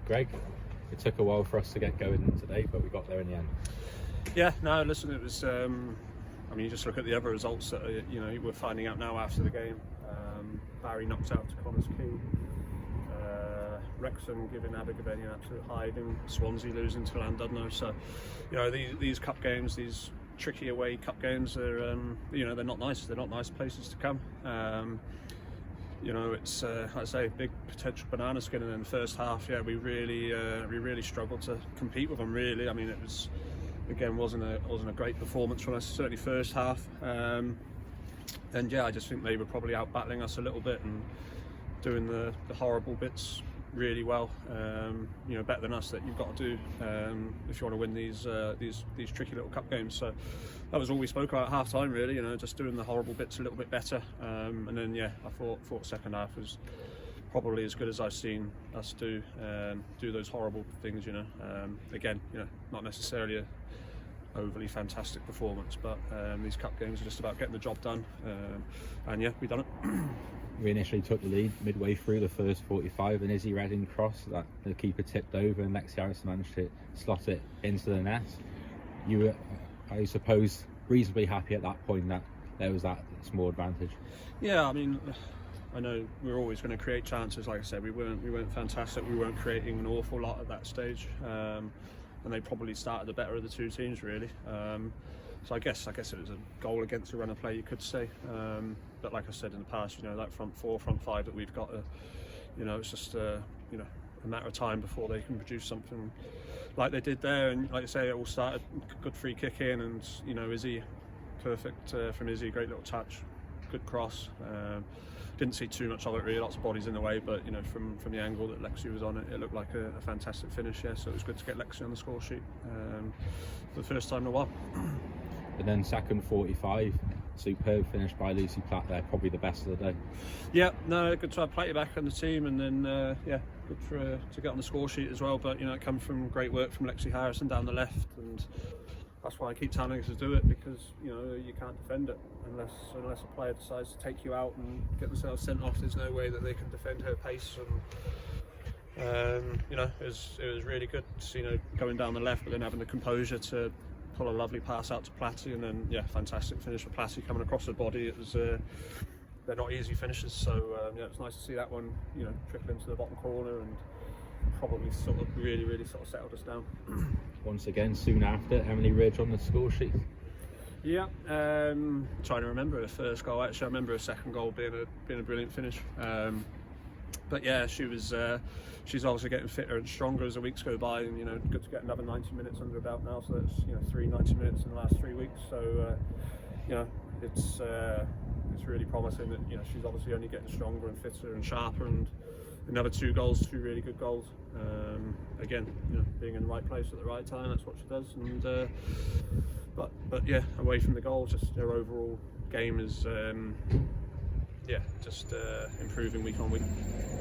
Greg, it took a while for us to get going today, but we got there in the end. Yeah, no, listen, it was, I mean, you just look at the other results that, we're finding out now after the game. Barry knocks out to Connors Key. Wrexham giving Abergavenny an absolute hiding. Swansea losing to Llandudno. So, these cup games, these tricky away cup games, they're not nice. They're not nice places to come. It's like I say, big potential banana skin, and in the first half, we really struggled to compete with them. Really, I mean, it was wasn't a great performance from us, certainly first half. And I just think they were probably out battling us a little bit and doing the horrible bits really well. Better than us that you've got to do if you want to win these tricky little cup games. So that was all we spoke about at half time, really. Just doing the horrible bits a little bit better. And then I thought second half was probably as good as I've seen us do those horrible things. Again, not necessarily a overly fantastic performance, but these cup games are just about getting the job done. And we done it. We initially took the lead midway through the first 45, and Izzy Redding cross that the keeper tipped over, and Lexi Harris managed to slot it into the net. You were, I suppose, reasonably happy at that point that there was that small advantage. Yeah, I mean, I know we're always going to create chances. Like I said, we weren't fantastic. We weren't creating an awful lot at that stage, and they probably started the better of the two teams, really. So I guess it was a goal against a run of play, you could say. But like I said in the past, that front four, front five that we've got, it's just a matter of time before they can produce something like they did there. And like I say, it all started good free kick in, and Izzy, perfect from Izzy, great little touch, good cross. Didn't see too much of it really, lots of bodies in the way, but from the angle that Lexi was on, it looked like a fantastic finish. So it was good to get Lexi on the score sheet for the first time in a while. And then second 45, superb finish by Lucy Platt there, probably the best of the day. Yeah, no, good to have Platty back on the team, and then good to get on the score sheet as well. But it comes from great work from Lexi Harrison down the left, and that's why I keep telling us to do it, because you can't defend it unless a player decides to take you out and get themselves sent off. There's no way that they can defend her pace. And it was really good to see going down the left, but then having the composure to pull a lovely pass out to Platty, and then fantastic finish for Platty coming across her body. It was they're not easy finishes, so it's nice to see that one trickle into the bottom corner and probably sort of really sort of settled us down. Once again, soon after, Emily Ridge on the score sheet. Yeah, trying to remember her first goal. Actually, I remember her second goal being a brilliant finish. But she's obviously getting fitter and stronger as the weeks go by, and good to get another 90 minutes under her belt now. So that's 3 90 minutes in the last 3 weeks. So it's really promising that she's obviously only getting stronger and fitter and sharper. And another 2 goals, 2 really good goals. Again, being in the right place at the right time, that's what she does. And but away from the goal, just her overall game is just improving week on week.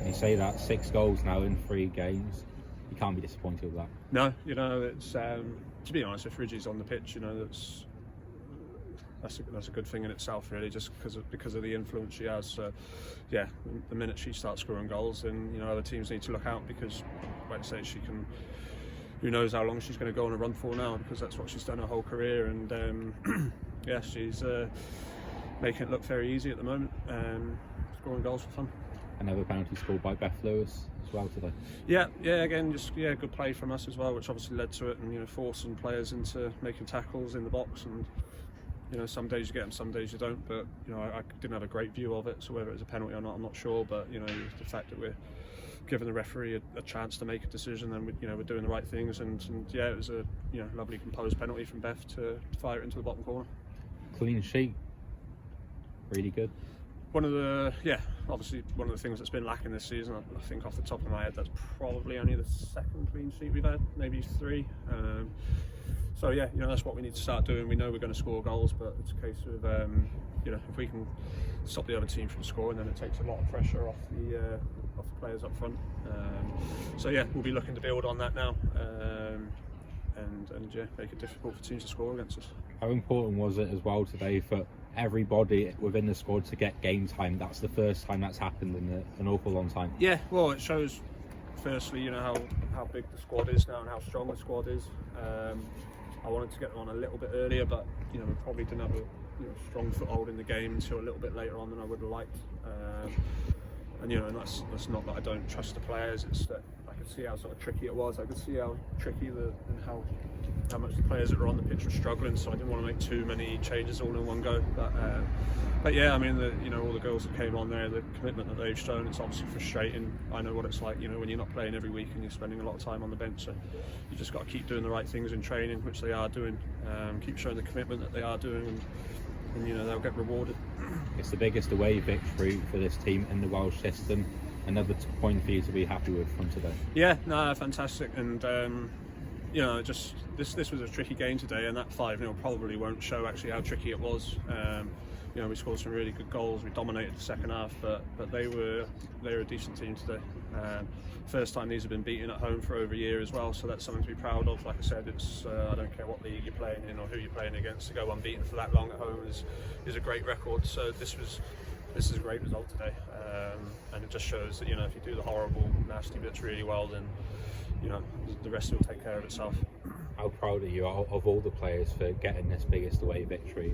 You say that 6 goals now in 3 games. You can't be disappointed with that. No, it's to be honest, if Ridgie's on the pitch, that's a good thing in itself, really, just because of the influence she has. So, the minute she starts scoring goals, then other teams need to look out, because, like I say, she can. Who knows how long she's going to go on a run for now, because that's what she's done her whole career, and she's making it look very easy at the moment, scoring goals for fun. Another penalty scored by Beth Lewis as well today. Yeah, again, just good play from us as well, which obviously led to it, and forcing players into making tackles in the box. And some days you get them, some days you don't. But I didn't have a great view of it, so whether it was a penalty or not, I'm not sure. But the fact that we're giving the referee a chance to make a decision, and we're doing the right things, and it was a lovely composed penalty from Beth to fire it into the bottom corner. Clean sheet, really good. Obviously one of the things that's been lacking this season, I think off the top of my head, that's probably only the 2nd clean sheet we've had, maybe 3. So that's what we need to start doing. We know we're going to score goals, but it's a case of if we can stop the other team from scoring, then it takes a lot of pressure off the players up front. We'll be looking to build on that now, and make it difficult for teams to score against us. How important was it as well today for everybody within the squad to get game time? That's the first time that's happened in an awful long time. Yeah, well, it shows firstly, you know how big the squad is now and how strong the squad is. I wanted to get them on a little bit earlier, but you know we probably didn't have a strong foothold in the game until a little bit later on than I would have liked. And you know, and that's not that I don't trust the players. It's that I could see how sort of tricky it was. I could see how tricky and how much the players that were on the pitch were struggling. So I didn't want to make too many changes all in one go. But yeah, I mean, all the girls that came on there, the commitment that they've shown, it's obviously frustrating. I know what it's like, you know, when you're not playing every week and you're spending a lot of time on the bench. So you just got to keep doing the right things in training, which they are doing. Keep showing the commitment that they are doing, and you know they'll get rewarded. It's the biggest away victory for this team in the Welsh system. Another point for you to be happy with from today. Yeah, no, fantastic, and you know, just this was a tricky game today, and that 5-0 probably won't show actually how tricky it was. You know, we scored some really good goals. We dominated the second half, but they were a decent team today. First time these have been beaten at home for over a year as well, so that's something to be proud of. Like I said, it's I don't care what league you're playing in or who you're playing against. To go unbeaten for that long at home is a great record. So this is a great result today, and it just shows that, you know, if you do the horrible, nasty bits really well, then you know the rest will take care of itself. How proud are you of all the players for getting this biggest away victory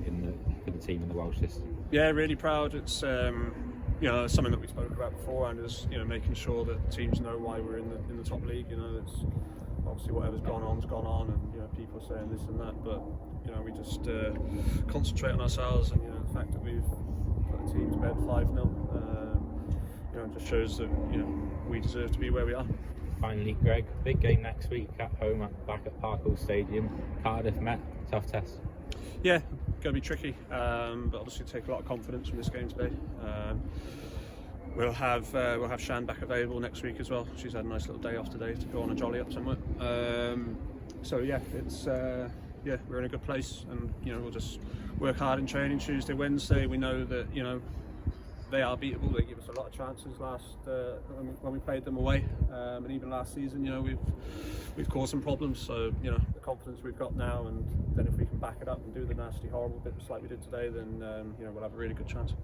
for the team in the Welsh system? Yeah, really proud. It's you know, something that we spoke about beforehand is, you know, making sure that teams know why we're in the top league. You know, it's obviously whatever's gone on's gone on, and you know people are saying this and that, but you know we just concentrate on ourselves, and you know the fact that we've put the team to bed 5-0, you know, just shows that, you know, we deserve to be where we are. Finally, Greg, big game next week at home back at Parkhill Stadium. Cardiff Met, tough test. Yeah, going to be tricky, but obviously take a lot of confidence from this game today. We'll have Shan back available next week as well. She's had a nice little day off today to go on a jolly up somewhere. So yeah, it's yeah, we're in a good place, and you know we'll just work hard in training Tuesday, Wednesday. We know that, you know, they are beatable. They give us a lot of chances when we played them away, and even last season, you know, we've caused some problems. So you know, the confidence we've got now, and then if we can back it up and do the nasty, horrible bits like we did today, then you know, we'll have a really good chance.